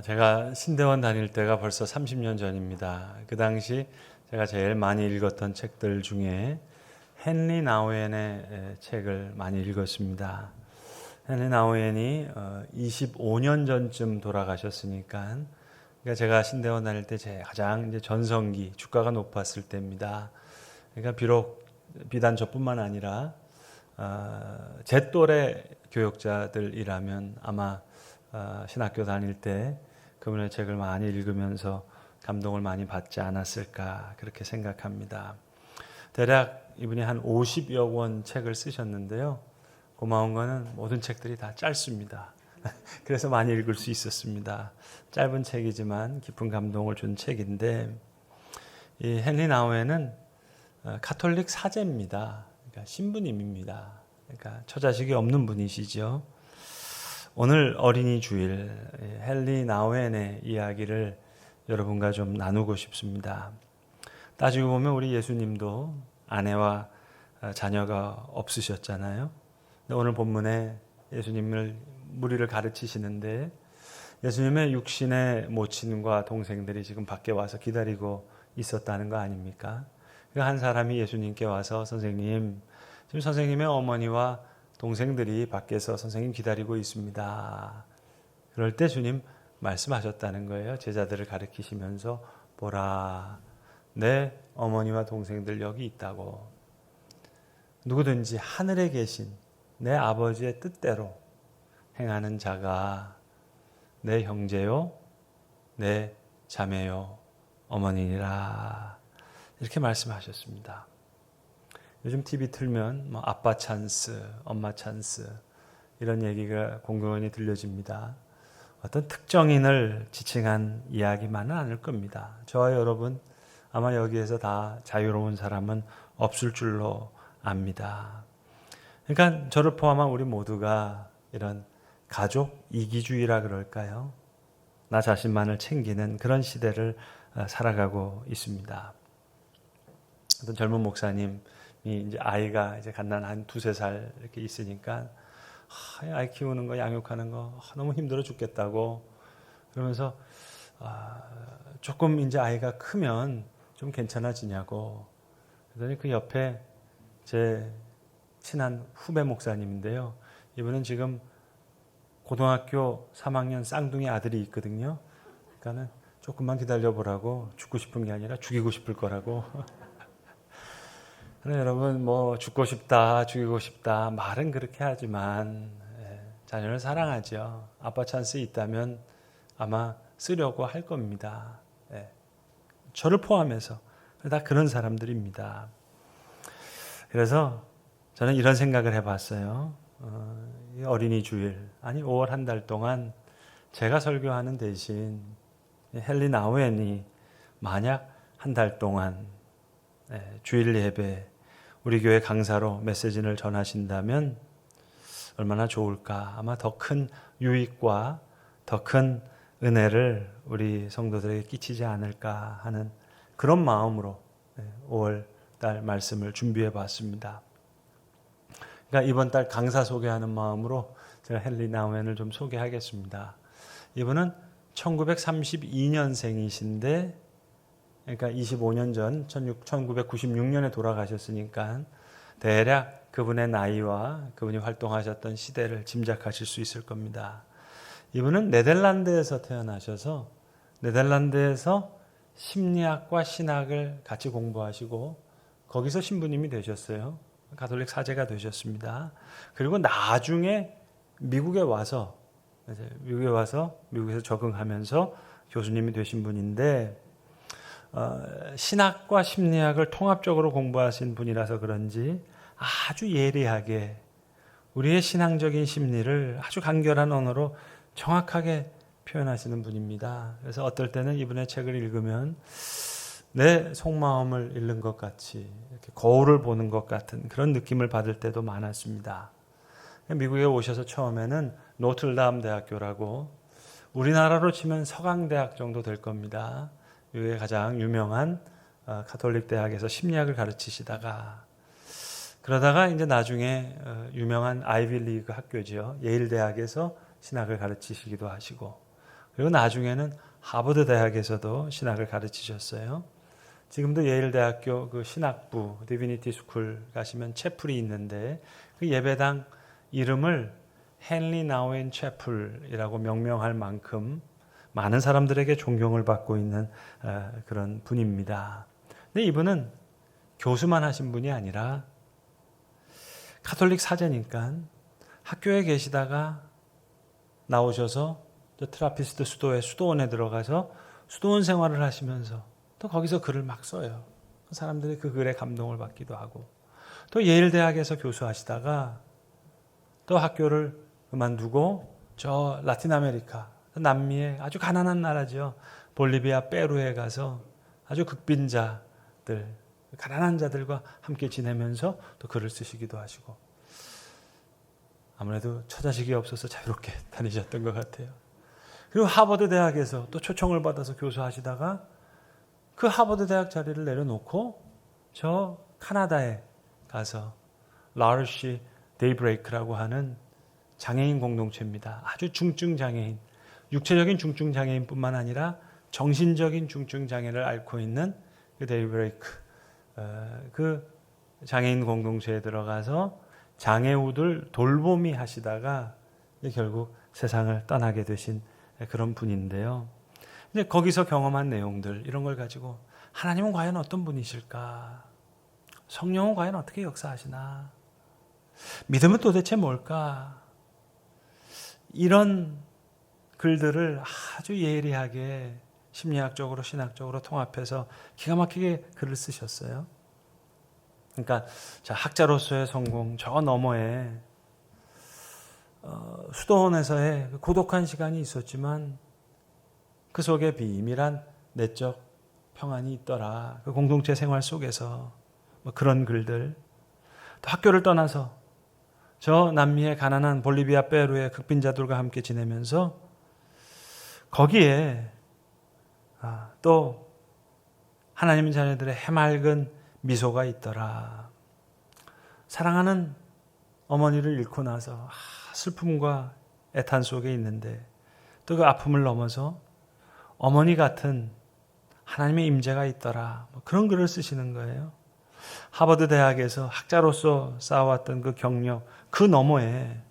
제가 신대원 다닐 때가 벌써 30년 전입니다. 그 당시 제가 제일 많이 읽었던 책들 중에 헨리 나우엔의 책을 많이 읽었습니다. 헨리 나우엔이 25년 전쯤 돌아가셨으니까, 그러니까 제가 신대원 다닐 때 가장 이제 전성기, 주가가 높았을 때입니다. 그러니까 비록 비단 저뿐만 아니라 제 또래 교역자들이라면 아마 신학교 다닐 때 그분의 책을 많이 읽으면서 감동을 많이 받지 않았을까 그렇게 생각합니다. 대략 이분이 한 50여 권 책을 쓰셨는데요. 고마운 거는 모든 책들이 다 짧습니다. 그래서 많이 읽을 수 있었습니다. 짧은 책이지만 깊은 감동을 준 책인데, 이 헨리 나우엔은 가톨릭 사제입니다. 그러니까 신부님입니다. 그러니까 처자식이 없는 분이시죠. 오늘 어린이 주일 헨리 나우엔의 이야기를 여러분과 좀 나누고 싶습니다. 따지고 보면 우리 예수님도 아내와 자녀가 없으셨잖아요. 근데 오늘 본문에 예수님을 무리를 가르치시는데 예수님의 육신의 모친과 동생들이 지금 밖에 와서 기다리고 있었다는 거 아닙니까? 한 사람이 예수님께 와서 선생님, 지금 선생님의 어머니와 동생들이 밖에서 선생님 기다리고 있습니다. 그럴 때 주님 말씀하셨다는 거예요. 제자들을 가르치시면서 보라, 내 어머니와 동생들 여기 있다고. 누구든지 하늘에 계신 내 아버지의 뜻대로 행하는 자가 내 형제요, 내 자매요, 어머니니라. 이렇게 말씀하셨습니다. 요즘 TV 틀면 뭐 아빠 찬스, 엄마 찬스 이런 얘기가 공공연히 들려집니다. 어떤 특정인을 지칭한 이야기만은 아닐 겁니다. 저와 여러분 아마 여기에서 다 자유로운 사람은 없을 줄로 압니다. 그러니까 저를 포함한 우리 모두가 이런 가족 이기주의라 그럴까요? 나 자신만을 챙기는 그런 시대를 살아가고 있습니다. 어떤 젊은 목사님 이제 아이가 이제 갓난 한 2-3살 이렇게 있으니까 아이 키우는 거 양육하는 거 너무 힘들어 죽겠다고 그러면서 조금 이제 아이가 크면 좀 괜찮아지냐고 그러더니 그 옆에 제 친한 후배 목사님인데요. 이분은 지금 고등학교 3학년 쌍둥이 아들이 있거든요. 그러니까는 조금만 기다려보라고 죽고 싶은 게 아니라 죽이고 싶을 거라고. 여러분 뭐 죽고 싶다 죽이고 싶다 말은 그렇게 하지만 자녀를 사랑하죠. 아빠 찬스 있다면 아마 쓰려고 할 겁니다. 저를 포함해서 다 그런 사람들입니다. 그래서 저는 이런 생각을 해봤어요. 어린이 주일 아니 5월 한 달 동안 제가 설교하는 대신 헨리 나우엔이 만약 한 달 동안 주일 예배 우리 교회 강사로 메시지를 전하신다면 얼마나 좋을까. 아마 더 큰 유익과 더 큰 은혜를 우리 성도들에게 끼치지 않을까 하는 그런 마음으로 5월 달 말씀을 준비해 봤습니다. 그러니까 이번 달 강사 소개하는 마음으로 제가 헨리 나우엔을 좀 소개하겠습니다. 이분은 1932년생이신데 그러니까 25년 전 1996년에 돌아가셨으니까 대략 그분의 나이와 그분이 활동하셨던 시대를 짐작하실 수 있을 겁니다. 이분은 네덜란드에서 태어나셔서 네덜란드에서 심리학과 신학을 같이 공부하시고 거기서 신부님이 되셨어요. 가톨릭 사제가 되셨습니다. 그리고 나중에 미국에 와서 미국에서 적응하면서 교수님이 되신 분인데 신학과 심리학을 통합적으로 공부하신 분이라서 그런지 아주 예리하게 우리의 신앙적인 심리를 아주 간결한 언어로 정확하게 표현하시는 분입니다. 그래서 어떨 때는 이분의 책을 읽으면 내 속마음을 읽는 것 같이 이렇게 거울을 보는 것 같은 그런 느낌을 받을 때도 많았습니다. 미국에 오셔서 처음에는 노틀담 대학교라고 우리나라로 치면 서강대학 정도 될 겁니다. 미국의 가장 유명한 가톨릭 대학에서 심리학을 가르치시다가 그러다가 이제 나중에 유명한 아이비 리그 학교죠. 예일 대학에서 신학을 가르치시기도 하시고 그리고 나중에는 하버드 대학에서도 신학을 가르치셨어요. 지금도 예일 대학교 그 신학부 디비니티 스쿨 가시면 채플이 있는데 그 예배당 이름을 헨리 나우엔 채플이라고 명명할 만큼 많은 사람들에게 존경을 받고 있는 그런 분입니다. 근데 이분은 교수만 하신 분이 아니라 카톨릭 사제니까 학교에 계시다가 나오셔서 트라피스트 수도의 수도원에 들어가서 수도원 생활을 하시면서 또 거기서 글을 막 써요. 사람들이 그 글에 감동을 받기도 하고 또 예일 대학에서 교수하시다가 또 학교를 그만두고 저 라틴 아메리카 남미의 아주 가난한 나라죠. 볼리비아 페루에 가서 아주 극빈자들 가난한 자들과 함께 지내면서 또 글을 쓰시기도 하시고 아무래도 처자식이 없어서 자유롭게 다니셨던 것 같아요. 그리고 하버드 대학에서 또 초청을 받아서 교수하시다가 그 하버드 대학 자리를 내려놓고 저 카나다에 가서 라르시 데이브레이크라고 하는 장애인 공동체입니다. 아주 중증 장애인, 육체적인 중증 장애인뿐만 아니라 정신적인 중증 장애를 앓고 있는 그 데이브레이크, 그 장애인 공동체에 들어가서 장애우들 돌보미 하시다가 결국 세상을 떠나게 되신 그런 분인데요. 이제 거기서 경험한 내용들 이런 걸 가지고 하나님은 과연 어떤 분이실까? 성령은 과연 어떻게 역사하시나? 믿음은 도대체 뭘까? 이런 글들을 아주 예리하게 심리학적으로 신학적으로 통합해서 기가 막히게 글을 쓰셨어요. 그러니까 자, 학자로서의 성공 저 너머에 수도원에서의 고독한 시간이 있었지만 그 속에 비밀한 내적 평안이 있더라. 그 공동체 생활 속에서 뭐 그런 글들. 또 학교를 떠나서 저 남미의 가난한 볼리비아 페루의 극빈자들과 함께 지내면서 거기에 또 하나님 자녀들의 해맑은 미소가 있더라. 사랑하는 어머니를 잃고 나서 슬픔과 애탄 속에 있는데 또 그 아픔을 넘어서 어머니 같은 하나님의 임재가 있더라. 뭐 그런 글을 쓰시는 거예요. 하버드 대학에서 학자로서 쌓아왔던 그 경력, 그 너머에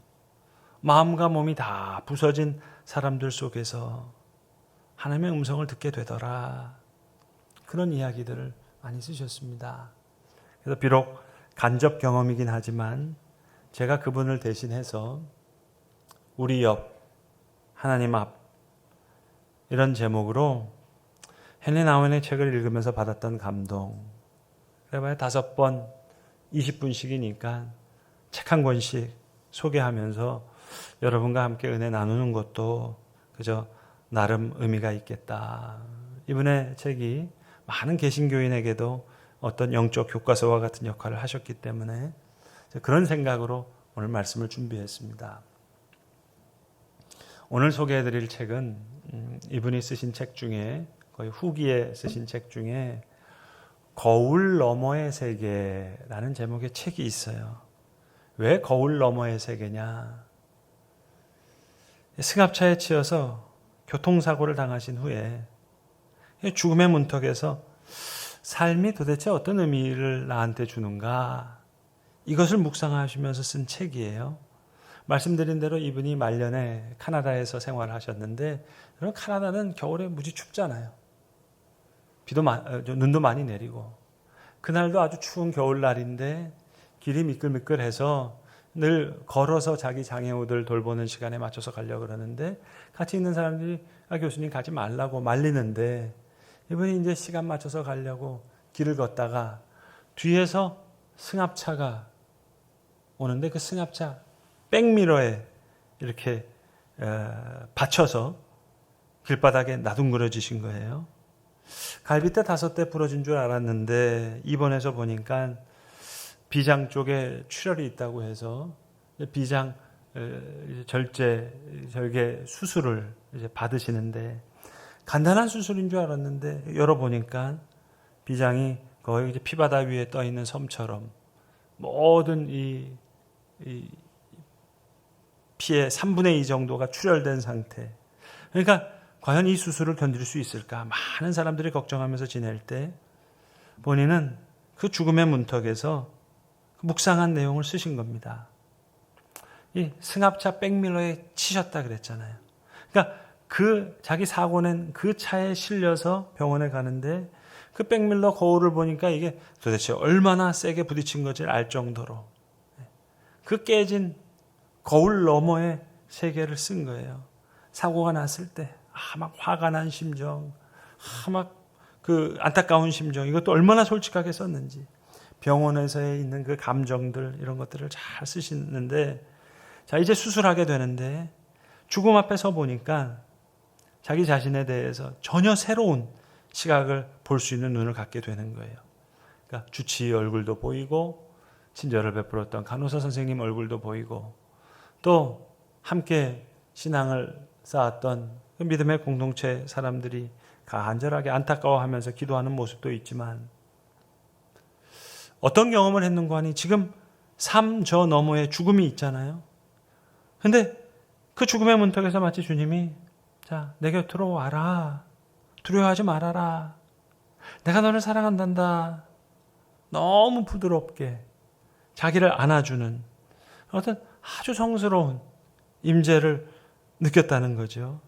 마음과 몸이 다 부서진 사람들 속에서 하나님의 음성을 듣게 되더라. 그런 이야기들을 많이 쓰셨습니다. 그래서 비록 간접 경험이긴 하지만 제가 그분을 대신해서 우리 옆, 하나님 앞 이런 제목으로 헨리 나우엔의 책을 읽으면서 받았던 감동, 그래봐야 5번 20분씩이니까 책 한 권씩 소개하면서 여러분과 함께 은혜 나누는 것도 그저 나름 의미가 있겠다. 이분의 책이 많은 개신교인에게도 어떤 영적 교과서와 같은 역할을 하셨기 때문에 그런 생각으로 오늘 말씀을 준비했습니다. 오늘 소개해드릴 책은 이분이 쓰신 책 중에 거의 후기에 쓰신 책 중에 거울 너머의 세계라는 제목의 책이 있어요. 왜 거울 너머의 세계냐? 승합차에 치여서 교통사고를 당하신 후에 죽음의 문턱에서 삶이 도대체 어떤 의미를 나한테 주는가? 이것을 묵상하시면서 쓴 책이에요. 말씀드린 대로 이분이 말년에 카나다에서 생활하셨는데 카나다는 겨울에 무지 춥잖아요. 눈도 많이 내리고 그날도 아주 추운 겨울날인데 길이 미끌미끌해서 늘 걸어서 자기 장애우들 돌보는 시간에 맞춰서 가려고 그러는데 같이 있는 사람들이 교수님 가지 말라고 말리는데 이분이 이제 시간 맞춰서 가려고 길을 걷다가 뒤에서 승합차가 오는데 그 승합차 백미러에 이렇게 받쳐서 길바닥에 나둥그러지신 거예요. 갈비뼈 5대 부러진 줄 알았는데 입원해서 보니까 비장 쪽에 출혈이 있다고 해서 비장 절개 수술을 이제 받으시는데 간단한 수술인 줄 알았는데 열어보니까 비장이 거의 이제 피바다 위에 떠 있는 섬처럼 모든 이 피의 3분의 2 정도가 출혈된 상태. 그러니까 과연 이 수술을 견딜 수 있을까? 많은 사람들이 걱정하면서 지낼 때 본인은 그 죽음의 문턱에서 묵상한 내용을 쓰신 겁니다. 이 승합차 백밀러에 치셨다 그랬잖아요. 그러니까 그 자기 사고 낸 그 차에 실려서 병원에 가는데 그 백밀러 거울을 보니까 이게 도대체 얼마나 세게 부딪힌 건지 알 정도로 그 깨진 거울 너머에 세계를 쓴 거예요. 사고가 났을 때 막 화가 난 심정, 막 그 안타까운 심정, 이것도 얼마나 솔직하게 썼는지, 병원에서의 있는 그 감정들, 이런 것들을 잘 쓰시는데, 자, 이제 수술하게 되는데 죽음 앞에 서 보니까 자기 자신에 대해서 전혀 새로운 시각을 볼 수 있는 눈을 갖게 되는 거예요. 그러니까 주치의 얼굴도 보이고 친절을 베풀었던 간호사 선생님 얼굴도 보이고 또 함께 신앙을 쌓았던 그 믿음의 공동체 사람들이 간절하게 안타까워하면서 기도하는 모습도 있지만 어떤 경험을 했는가 하니 지금 삶 저 너머에 죽음이 있잖아요. 근데 그 죽음의 문턱에서 마치 주님이 자, 내 곁으로 와라. 두려워하지 말아라. 내가 너를 사랑한단다. 너무 부드럽게 자기를 안아주는 어떤 아주 성스러운 임재를 느꼈다는 거죠.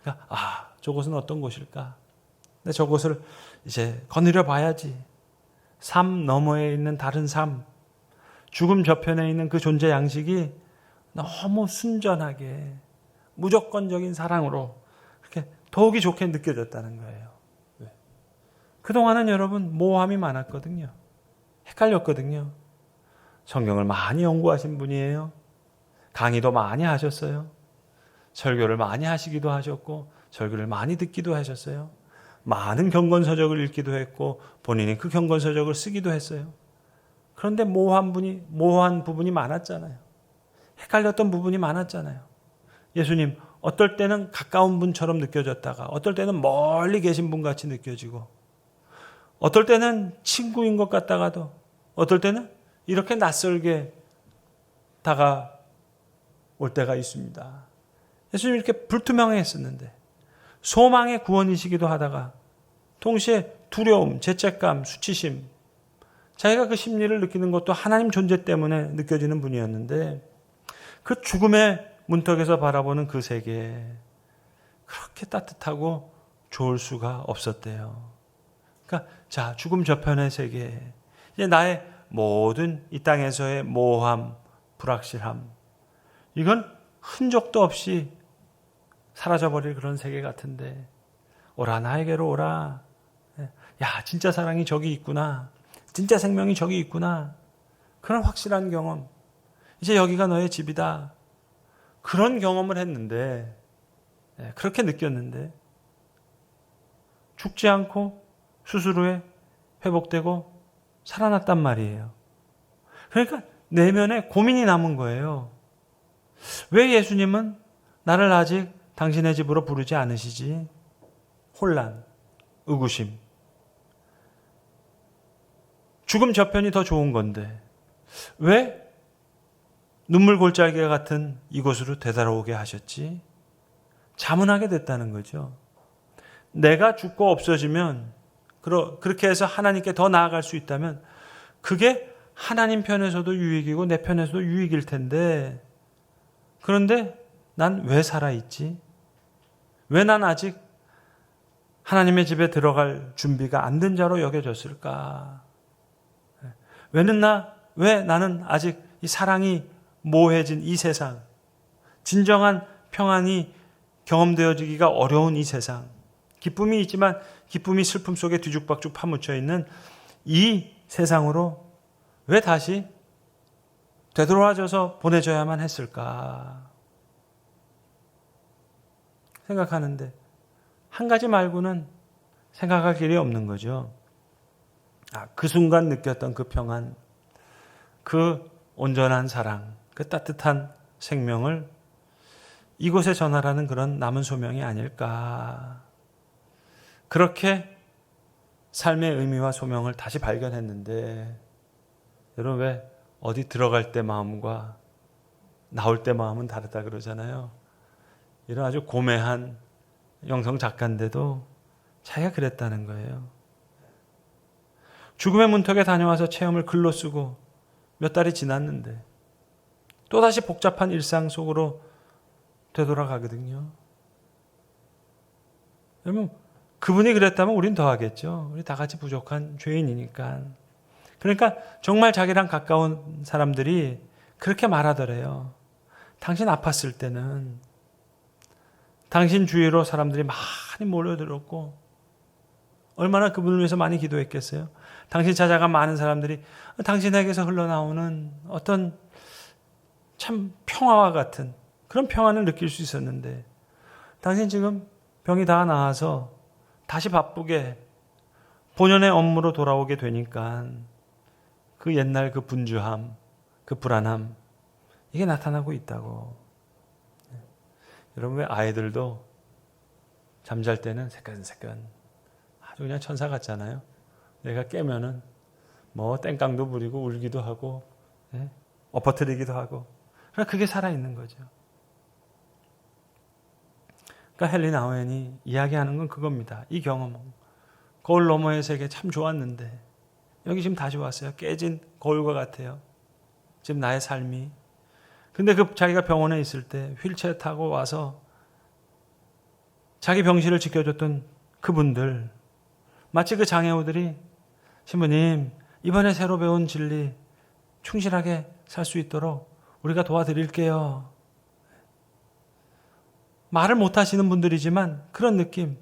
그러니까 저곳은 어떤 곳일까? 근데 저곳을 이제 거느려 봐야지. 삶 너머에 있는 다른 삶, 죽음 저편에 있는 그 존재 양식이 너무 순전하게 무조건적인 사랑으로 그렇게 더욱이 좋게 느껴졌다는 거예요. 그동안은 여러분 모함이 많았거든요. 헷갈렸거든요. 성경을 많이 연구하신 분이에요. 강의도 많이 하셨어요. 설교를 많이 하시기도 하셨고 설교를 많이 듣기도 하셨어요. 많은 경건서적을 읽기도 했고 본인이 그 경건서적을 쓰기도 했어요. 그런데 모호한 부분이 많았잖아요. 헷갈렸던 부분이 많았잖아요. 예수님 어떨 때는 가까운 분처럼 느껴졌다가 어떨 때는 멀리 계신 분 같이 느껴지고 어떨 때는 친구인 것 같다가도 어떨 때는 이렇게 낯설게 다가올 때가 있습니다. 예수님 이렇게 불투명했었는데 소망의 구원이시기도 하다가 동시에 두려움, 죄책감, 수치심 자기가 그 심리를 느끼는 것도 하나님 존재 때문에 느껴지는 분이었는데 그 죽음의 문턱에서 바라보는 그 세계에 그렇게 따뜻하고 좋을 수가 없었대요. 그러니까 자, 죽음 저편의 세계, 이제 나의 모든 이 땅에서의 모호함, 불확실함, 이건 흔적도 없이 사라져버릴 그런 세계 같은데 오라 나에게로 오라. 야, 진짜 사랑이 저기 있구나. 진짜 생명이 저기 있구나. 그런 확실한 경험. 이제 여기가 너의 집이다. 그런 경험을 했는데 그렇게 느꼈는데 죽지 않고 수술 후에 회복되고 살아났단 말이에요. 그러니까 내면에 고민이 남은 거예요. 왜 예수님은 나를 아직 당신의 집으로 부르지 않으시지? 혼란, 의구심. 죽음 저편이 더 좋은 건데 왜 눈물 골짜기 같은 이곳으로 되돌아오게 하셨지? 자문하게 됐다는 거죠. 내가 죽고 없어지면 그렇게 해서 하나님께 더 나아갈 수 있다면 그게 하나님 편에서도 유익이고 내 편에서도 유익일 텐데 그런데 난 왜 살아있지? 왜 난 아직 하나님의 집에 들어갈 준비가 안 된 자로 여겨졌을까? 왜 나는 아직 이 사랑이 모호해진 이 세상, 진정한 평안이 경험되어지기가 어려운 이 세상, 기쁨이 있지만 기쁨이 슬픔 속에 뒤죽박죽 파묻혀 있는 이 세상으로 왜 다시 되돌아져서 보내져야만 했을까 생각하는데 한 가지 말고는 생각할 길이 없는 거죠. 그 순간 느꼈던 그 평안, 그 온전한 사랑, 그 따뜻한 생명을 이곳에 전하라는 그런 남은 소명이 아닐까. 그렇게 삶의 의미와 소명을 다시 발견했는데 여러분 왜 어디 들어갈 때 마음과 나올 때 마음은 다르다 그러잖아요. 이런 아주 고매한 영성 작가인데도 자기가 그랬다는 거예요. 죽음의 문턱에 다녀와서 체험을 글로 쓰고 몇 달이 지났는데 또다시 복잡한 일상 속으로 되돌아가거든요. 여러분, 그분이 그랬다면 우린 더 하겠죠. 우리 다 같이 부족한 죄인이니까. 그러니까 정말 자기랑 가까운 사람들이 그렇게 말하더래요. 당신 아팠을 때는 당신 주위로 사람들이 많이 몰려들었고 얼마나 그분을 위해서 많이 기도했겠어요. 당신 찾아간 많은 사람들이 당신에게서 흘러나오는 어떤 참 평화와 같은 그런 평안을 느낄 수 있었는데 당신 지금 병이 다 나아서 다시 바쁘게 본연의 업무로 돌아오게 되니까 그 옛날 그 분주함, 그 불안함 이게 나타나고 있다고. 여러분, 왜 아이들도 잠잘 때는 새끈새끈 아주 그냥 천사 같잖아요. 내가 깨면은 뭐 땡깡도 부리고 울기도 하고 엎어뜨리기도 하고 그러니까 그게 살아있는 거죠. 그러니까 헨리 나우엔이 이야기하는 건 그겁니다. 이 경험, 거울 너머의 세계 참 좋았는데 여기 지금 다시 왔어요. 깨진 거울과 같아요. 지금 나의 삶이. 근데 그 자기가 병원에 있을 때 휠체어 타고 와서 자기 병실을 지켜줬던 그분들, 마치 그 장애우들이 신부님 이번에 새로 배운 진리 충실하게 살 수 있도록 우리가 도와드릴게요. 말을 못하시는 분들이지만 그런 느낌.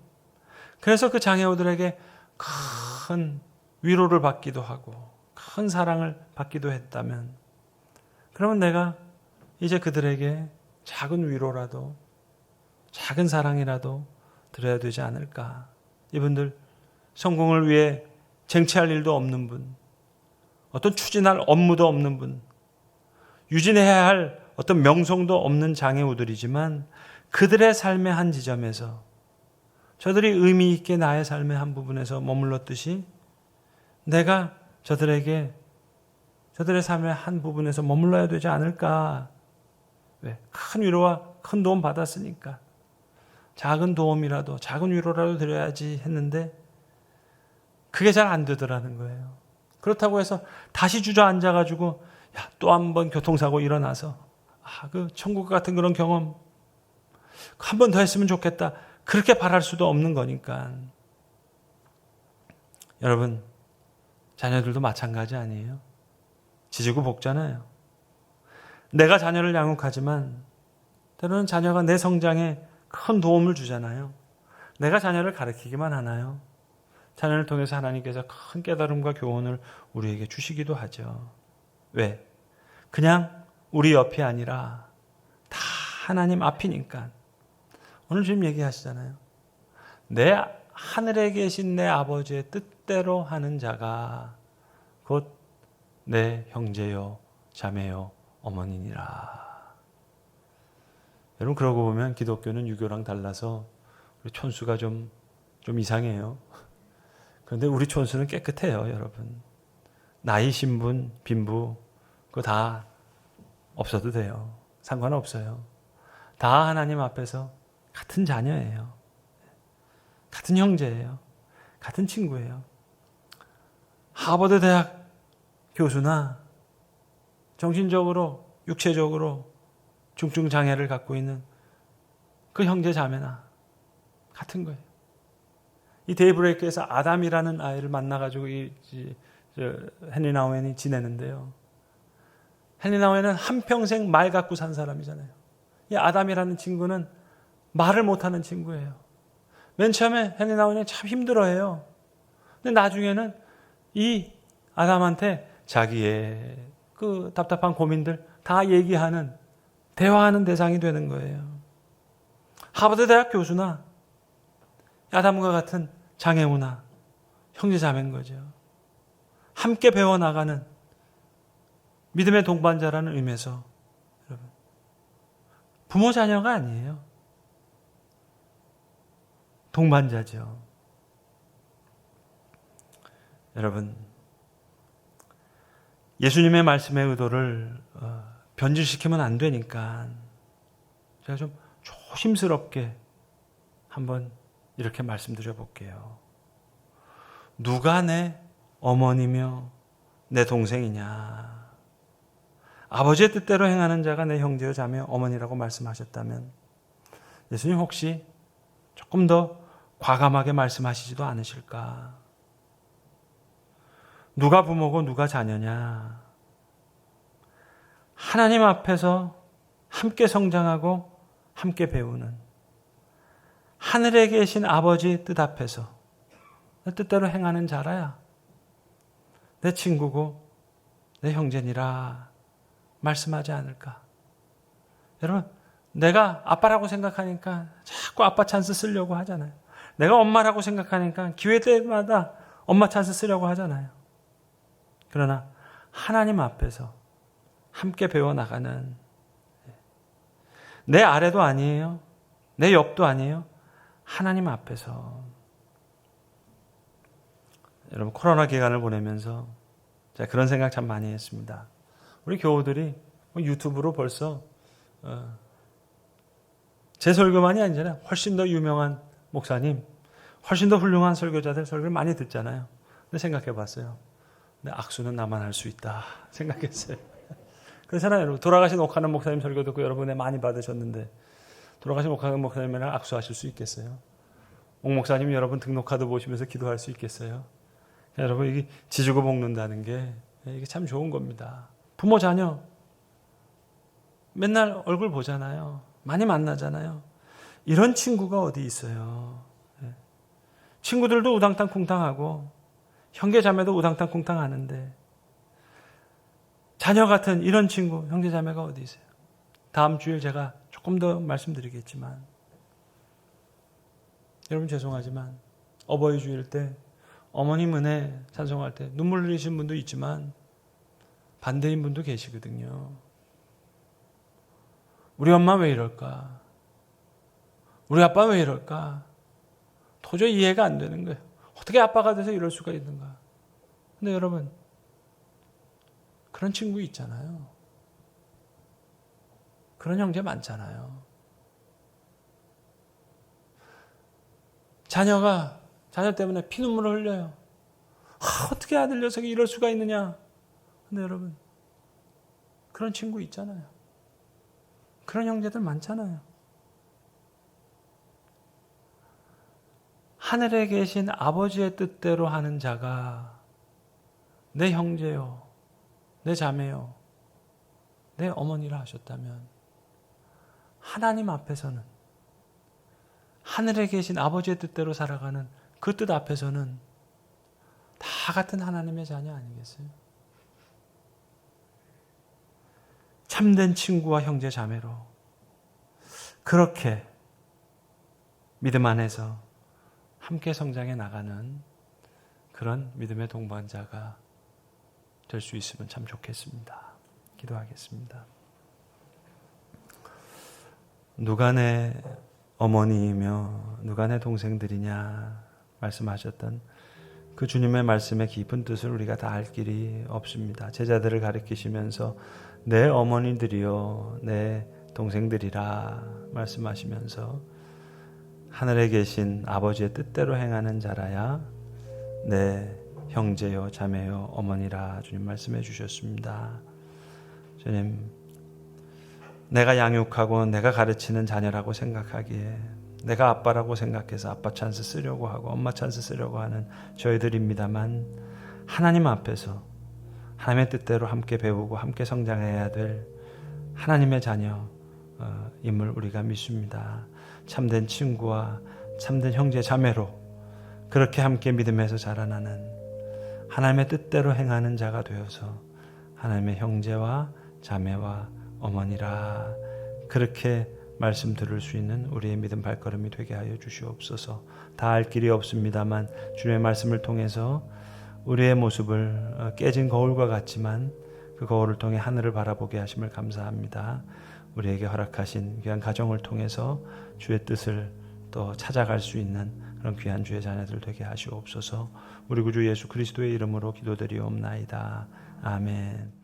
그래서 그 장애우들에게 큰 위로를 받기도 하고 큰 사랑을 받기도 했다면 그러면 내가 이제 그들에게 작은 위로라도 작은 사랑이라도 드려야 되지 않을까. 이분들 성공을 위해 쟁취할 일도 없는 분, 어떤 추진할 업무도 없는 분, 유진해야 할 어떤 명성도 없는 장애우들이지만 그들의 삶의 한 지점에서 저들이 의미 있게 나의 삶의 한 부분에서 머물렀듯이 내가 저들에게 저들의 삶의 한 부분에서 머물러야 되지 않을까. 왜? 큰 위로와 큰 도움 받았으니까 작은 도움이라도 작은 위로라도 드려야지 했는데 그게 잘 안 되더라는 거예요. 그렇다고 해서 다시 주저앉아가지고 또 한 번 교통사고 일어나서 그 천국 같은 그런 경험 한 번 더 했으면 좋겠다. 그렇게 바랄 수도 없는 거니까. 여러분, 자녀들도 마찬가지 아니에요? 지지고 볶잖아요. 내가 자녀를 양육하지만 때로는 자녀가 내 성장에 큰 도움을 주잖아요. 내가 자녀를 가르치기만 하나요? 자녀를 통해서 하나님께서 큰 깨달음과 교훈을 우리에게 주시기도 하죠. 왜? 그냥 우리 옆이 아니라 다 하나님 앞이니까. 오늘 지금 얘기하시잖아요. 내 하늘에 계신 내 아버지의 뜻대로 하는 자가 곧 내 형제요 자매요 어머니니라. 여러분, 그러고 보면 기독교는 유교랑 달라서 우리 촌수가 좀 이상해요. 그런데 우리 촌수는 깨끗해요, 여러분. 나이, 신분, 빈부 그거 다 없어도 돼요. 상관없어요. 다 하나님 앞에서 같은 자녀예요. 같은 형제예요. 같은 친구예요. 하버드 대학 교수나 정신적으로, 육체적으로 중증 장애를 갖고 있는 그 형제 자매나 같은 거예요. 이 데이브레이크에서 아담이라는 아이를 만나가지고 헨리 나우엔이 지내는데요. 헨리 나우엔은 한평생 말 갖고 산 사람이잖아요. 이 아담이라는 친구는 말을 못하는 친구예요. 맨 처음에 헨리 나우엔이 참 힘들어해요. 근데 나중에는 이 아담한테 자기의 그 답답한 고민들 다 얘기하는, 대화하는 대상이 되는 거예요. 하버드 대학 교수나 아담과 같은 장애우나 형제자매인 거죠. 함께 배워나가는 믿음의 동반자라는 의미에서 여러분, 부모 자녀가 아니에요. 동반자죠. 여러분, 예수님의 말씀의 의도를 변질시키면 안 되니까 제가 좀 조심스럽게 한번 이렇게 말씀드려 볼게요. 누가 내 어머니며 내 동생이냐? 아버지의 뜻대로 행하는 자가 내 형제요 자매요 어머니라고 말씀하셨다면 예수님 혹시 조금 더 과감하게 말씀하시지도 않으실까? 누가 부모고 누가 자녀냐? 하나님 앞에서 함께 성장하고 함께 배우는 하늘에 계신 아버지의 뜻 앞에서 내 뜻대로 행하는 자라야 내 친구고 내 형제니라 말씀하지 않을까? 여러분, 내가 아빠라고 생각하니까 자꾸 아빠 찬스 쓰려고 하잖아요. 내가 엄마라고 생각하니까 기회 때마다 엄마 찬스 쓰려고 하잖아요. 그러나 하나님 앞에서 함께 배워나가는 내 아래도 아니에요. 내 옆도 아니에요. 하나님 앞에서. 여러분, 코로나 기간을 보내면서 제가 그런 생각 참 많이 했습니다. 우리 교우들이 유튜브로 벌써 제 설교만이 아니잖아요. 훨씬 더 유명한 목사님, 훨씬 더 훌륭한 설교자들 설교를 많이 듣잖아요. 근데 생각해 봤어요. 근데 악수는 나만 할 수 있다 생각했어요. 그렇잖아요. 여러분. 돌아가신 옥하는 목사님 설교 듣고 여러분의 많이 받으셨는데 돌아가신 옥하는 목사님이랑 악수하실 수 있겠어요? 옥 목사님이 여러분 등록카드 보시면서 기도할 수 있겠어요? 여러분, 이게 지주고 볶는다는 게 이게 참 좋은 겁니다. 부모 자녀 맨날 얼굴 보잖아요. 많이 만나잖아요. 이런 친구가 어디 있어요? 친구들도 우당탕 쿵탕하고 형제 자매도 우당탕 쿵탕하는데 자녀 같은 이런 친구, 형제 자매가 어디 있어요? 다음 주에 제가 조금 더 말씀드리겠지만 여러분 죄송하지만 어버이 주일 때 어머님 은혜 찬송할 때 눈물 흘리신 분도 있지만 반대인 분도 계시거든요. 우리 엄마 왜 이럴까? 우리 아빠 왜 이럴까? 도저히 이해가 안 되는 거예요. 어떻게 아빠가 돼서 이럴 수가 있는가? 근데 여러분, 그런 친구 있잖아요. 그런 형제 많잖아요. 자녀 때문에 피눈물을 흘려요. 어떻게 아들 녀석이 이럴 수가 있느냐? 근데 여러분, 그런 친구 있잖아요. 그런 형제들 많잖아요. 하늘에 계신 아버지의 뜻대로 하는 자가 내 형제요, 내 자매요, 내 어머니라 하셨다면 하나님 앞에서는 하늘에 계신 아버지의 뜻대로 살아가는 그 뜻 앞에서는 다 같은 하나님의 자녀 아니겠어요? 참된 친구와 형제 자매로 그렇게 믿음 안에서 함께 성장해 나가는 그런 믿음의 동반자가 될 수 있으면 참 좋겠습니다. 기도하겠습니다. 누가 내 어머니이며 누가 내 동생들이냐 말씀하셨던 그 주님의 말씀의 깊은 뜻을 우리가 다 알 길이 없습니다. 제자들을 가리키시면서 내 어머니들이요 내 동생들이라 말씀하시면서 하늘에 계신 아버지의 뜻대로 행하는 자라야 내 형제요 자매요 어머니라 주님 말씀해 주셨습니다. 주님, 내가 양육하고 내가 가르치는 자녀라고 생각하기에 내가 아빠라고 생각해서 아빠 찬스 쓰려고 하고 엄마 찬스 쓰려고 하는 저희들입니다만 하나님 앞에서 하나님의 뜻대로 함께 배우고 함께 성장해야 될 하나님의 자녀임을 우리가 믿습니다. 참된 친구와 참된 형제 자매로 그렇게 함께 믿음에서 자라나는 하나님의 뜻대로 행하는 자가 되어서 하나님의 형제와 자매와 어머니라 그렇게 말씀 들을 수 있는 우리의 믿음 발걸음이 되게 하여 주시옵소서. 다 알 길이 없습니다만 주님의 말씀을 통해서 우리의 모습을 깨진 거울과 같지만 그 거울을 통해 하늘을 바라보게 하심을 감사합니다. 우리에게 허락하신 귀한 가정을 통해서 주의 뜻을 또 찾아갈 수 있는 그런 귀한 주의 자녀들 되게 하시옵소서. 우리 구주 예수 그리스도의 이름으로 기도드리옵나이다. 아멘.